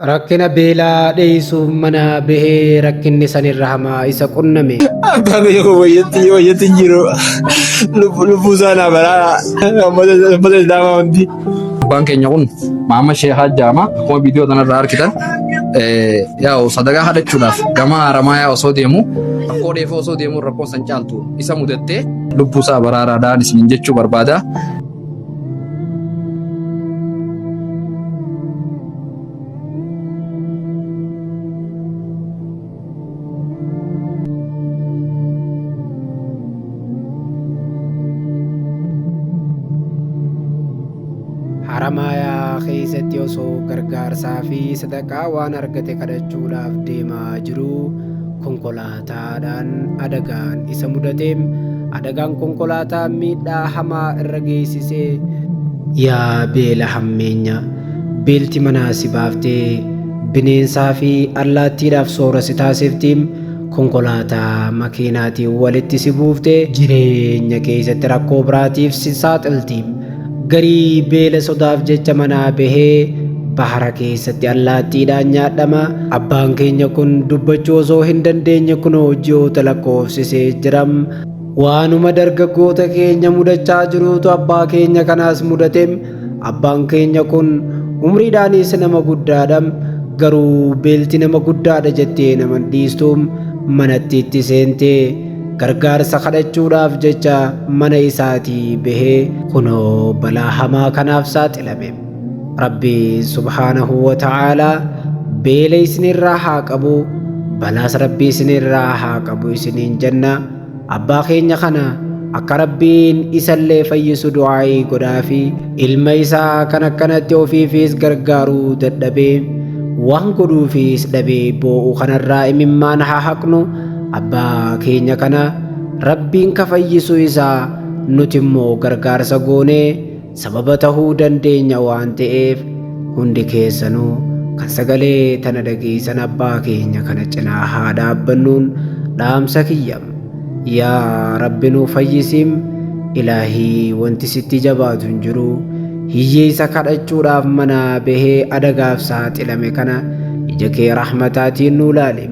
Rakkina beelaa dheessuuf mana bahee rakkinni sanirra hamaa isa qunname. Abbaan koo wayyatti hin jiru. Lubbuu isaa naa baraa. Uummata Islaamaa hundi. Abbaan keenya kun Maamad Sheekh Hajjaama akkuma viidiyoo kanarraa argitan yaa'u sadagaa kadhachuudhaaf gama Haramayaa osoo deemu rakkoo dheefoo osoo deemu rakkoon san caaltu isa mudattee lubbuu isaa baraaraadhaan isiniin jechuu barbaada. Haramayaa keessatti osoo gargaarsaa fi sadaqaa waan argate kadhachuudhaaf deemaa jiru konkolaataadhaan adagaan isa mudateem adagaan konkolaataa miidhaa hamaa irra geessisee yaa beela hammeenya beelti manaa si baaftee bineensaa fi allaattiidhaaf soora si taasiftiim konkolaataa makiinaatiin walitti si buuftee jireenya keessatti rakkoo biraatiif si saaxiltiim. Garii beela sodaaf jecha manaa bahee bahara keessatti allaattiidhaan nyaadhama. Abbaan keenya kun dubbachuu osoo hin dandeenye kunoo ji'oota lakkoofsisee jiram. Waanuma dargaggoota keenya mudachaa jiruutu abbaa keenya kanaas mudateem. Abbaan keenya kun umriidhaanis nama guddaadham. Garuu beelti nama guddaadha jettee nama dhiistuum manatti itti seentee gargaarsa kadhachuudhaaf jecha mana isaatii bahee kunoo balaa hamaa kanaaf saaxilame. Rabbi subhaanahu wa ta'aalaa beela isinirraa haa qabu, balaas rabbi isinirraa haa qabu isiniin jenna. Abbaa keenya kana akka rabbiin isallee fayyisu du'aa'ii godhaafi ilma isaa kan akkanatti ofiifis gargaaruu dadhabee waan godhuufis dhabee boo'u kanarraa imimmaan haa haqnu. Abbaa keenya kana rabbiin ka fayyisu isaa nuti immoo gargaarsa goonee sababa tahuu dandeenya waan ta'eef hundi keessanuu kan sagalee tana dhageessan abbaa keenya kana cinaa haa dhaabbannuun dhaamsa kiyyam. Yaa Rabbi nuu fayyisim. Ilaahii wanti sitti jabaatu hin jiru. Hiyyeessa kadhachuudhaaf mana bahee adagaaf saaxilame kana ija kee rahmataatiin nuu laali.